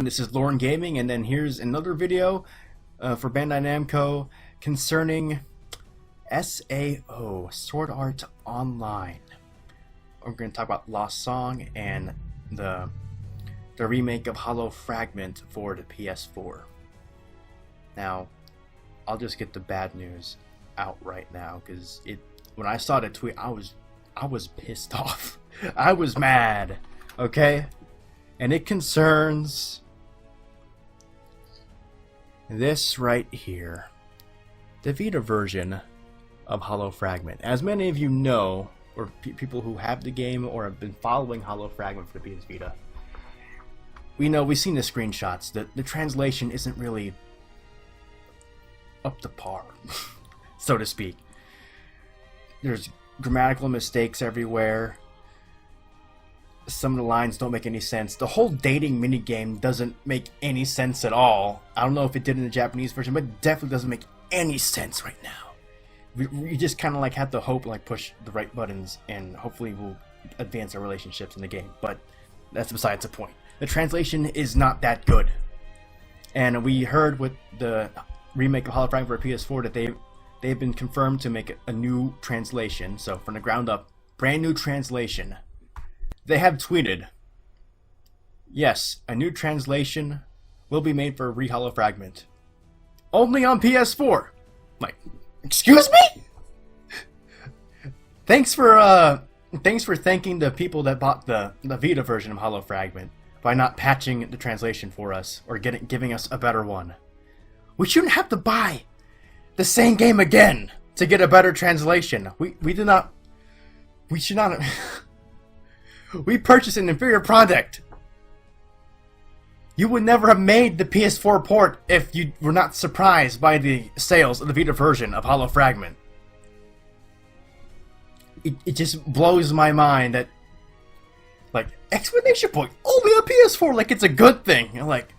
This is Lauren Gaming, and then here's another video for Bandai Namco concerning SAO, Sword Art Online. We're going to talk about Lost Song and the remake of Hollow Fragment for the PS4. Now, I'll just get the bad news out right now, because when I saw the tweet, I was pissed off. I was mad, okay? And it concerns this right here, the Vita version of Hollow Fragment. As many of you know, or people who have the game or have been following Hollow Fragment for the PS Vita, we've seen the screenshots. The translation isn't really up to par, so to speak. There's grammatical mistakes everywhere. Some of the lines don't make any sense. The whole dating minigame doesn't make any sense at all. I don't know if it did in the Japanese version, but it definitely doesn't make any sense right now. We just kind of like have to hope, like push the right buttons, and hopefully we'll advance our relationships in the game. But that's besides the point. The translation is not that good. And we heard with the remake of Hollow Fragment for PS4 that they've been confirmed to make a new translation. So from the ground up, brand new translation. They have tweeted, yes, a new translation will be made for Hollow Fragment. Only on PS4. Like, excuse me? Thanks for thanking the people that bought the Vita version of Hollow Fragment by not patching the translation for us or giving us a better one. We shouldn't have to buy the same game again to get a better translation. We should not we purchased an inferior product. You would never have made the PS4 port if you were not surprised by the sales of the Vita version of Hollow Fragment. It just blows my mind that, like, exclamation point, only on PS4, like it's a good thing. Like,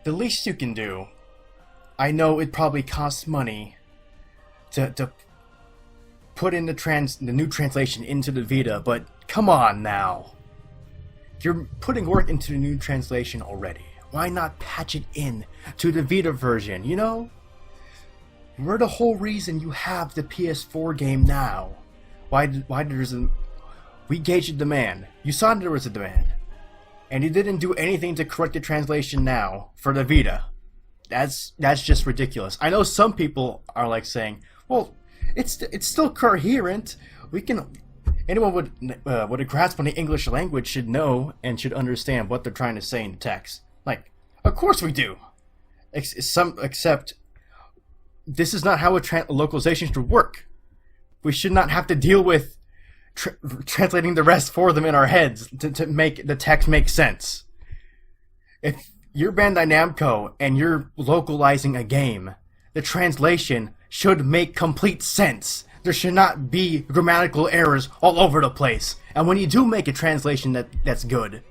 the least you can do, I know it probably costs money to put in the new translation into the Vita, but come on now. You're putting work into the new translation already. Why not patch it in to the Vita version, you know? We're the whole reason you have the PS4 game now. Why we gauged the demand. You saw there was a demand. And you didn't do anything to correct the translation now for the Vita. That's just ridiculous. I know some people are like saying, well, it's still coherent. Anyone with a grasp on the English language should know and should understand what they're trying to say in the text. Like, of course we do. Except this is not how a localization should work. We should not have to deal with translating the rest for them in our heads to make the text make sense. If you're Bandai Namco and you're localizing a game, the translation should make complete sense. There should not be grammatical errors all over the place. And when you do make a translation that's good,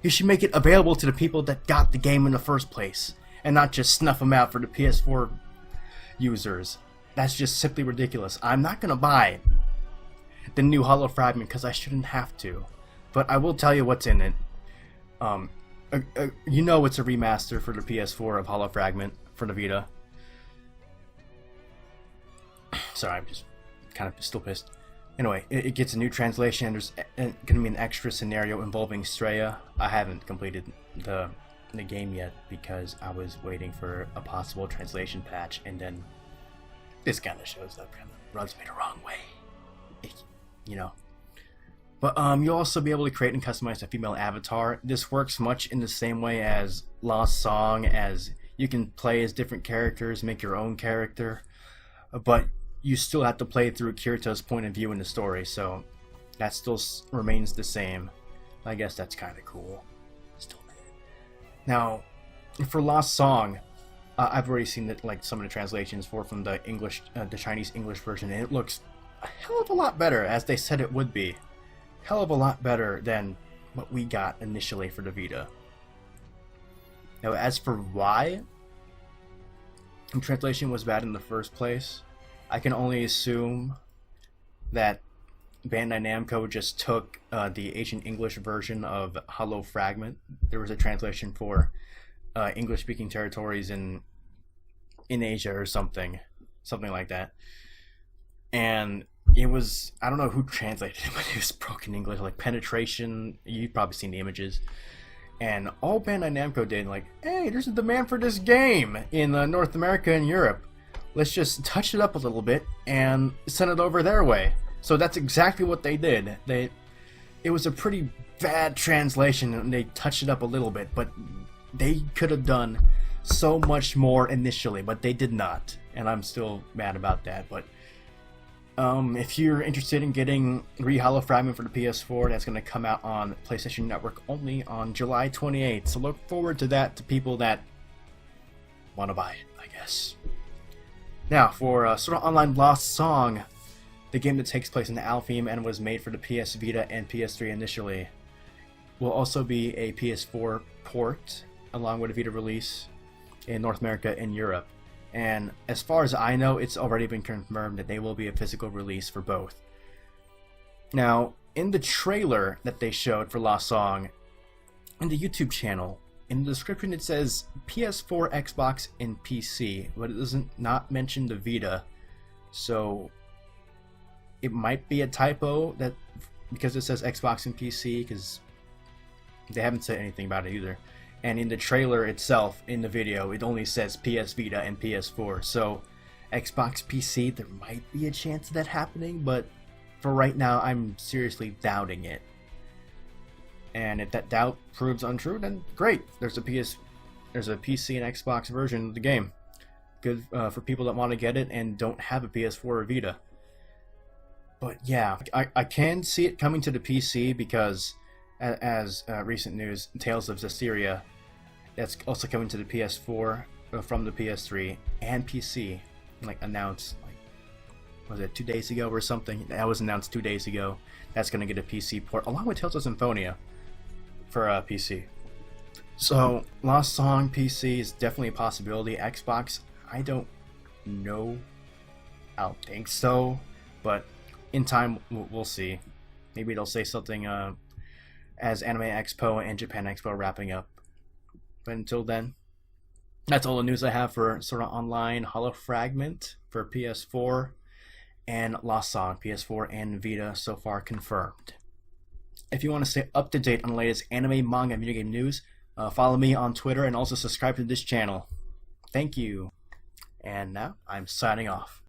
you should make it available to the people that got the game in the first place, and not just snuff them out for the PS4 users. That's just simply ridiculous. I'm not going to buy the new Hollow Fragment because I shouldn't have to. But I will tell you what's in it. You know it's a remaster for the PS4 of Hollow Fragment for the Vita. Sorry, I'm just kind of still pissed. Anyway, it gets a new translation, and there's going to be an extra scenario involving Straya. I haven't completed the game yet because I was waiting for a possible translation patch, and then this kind of shows up and rubs me the wrong way. You know. But you'll also be able to create and customize a female avatar. This works much in the same way as Lost Song, as you can play as different characters, make your own character, but you still have to play through Kirito's point of view in the story, so that still remains the same. I guess that's kind of cool. Still. Now, for Lost Song, I've already seen that, like, some of the translations from the Chinese English version, and it looks a hell of a lot better, as they said it would be. Hell of a lot better than what we got initially for the Vita. Now, as for why the translation was bad in the first place, I can only assume that Bandai Namco just took the Asian English version of Hollow Fragment. There was a translation for English-speaking territories in Asia or something like that. And it was, I don't know who translated it, but it was broken English, like penetration. You've probably seen the images. And all Bandai Namco did, like, hey, there's a demand for this game in North America and Europe. Let's just touch it up a little bit and send it over their way. So that's exactly what they did. It was a pretty bad translation, and they touched it up a little bit, but they could have done so much more initially, but they did not, and I'm still mad about that. But if you're interested in getting Hollow Fragment for the PS4, that's going to come out on PlayStation Network only on July 28th. So look forward to that, to people that want to buy it, I guess. Now, for Sword Art Online Lost Song, the game that takes place in Alfheim and was made for the PS Vita and PS3 initially, will also be a PS4 port, along with a Vita release in North America and Europe. And as far as I know, it's already been confirmed that they will be a physical release for both. Now, in the trailer that they showed for Lost Song, in the YouTube channel, in the description it says PS4, Xbox, and PC, but it doesn't not mention the Vita. So it might be a typo that because it says Xbox and PC, because they haven't said anything about it either. And in the trailer itself, in the video, it only says PS Vita and PS4. So Xbox PC, there might be a chance of that happening, but for right now, I'm seriously doubting it. And if that doubt proves untrue, then great. There's a PC and Xbox version of the game. Good for people that want to get it and don't have a PS4 or Vita. But yeah, I can see it coming to the PC because, as recent news, Tales of Zestiria, that's also coming to the PS4 from the PS3 and PC, like announced, like, was it 2 days ago or something? That was announced 2 days ago. That's going to get a PC port along with Tales of Symphonia for PC. So Lost Song PC is definitely a possibility. Xbox, I don't know. I don't think so, but in time we'll see. Maybe they'll say something as Anime Expo and Japan Expo wrapping up. But until then, that's all the news I have for Sword Art Online Hollow Fragment for PS4 and Lost Song PS4 and Vita so far confirmed. If you want to stay up to date on the latest anime, manga, and video game news, follow me on Twitter and also subscribe to this channel. Thank you. And now I'm signing off.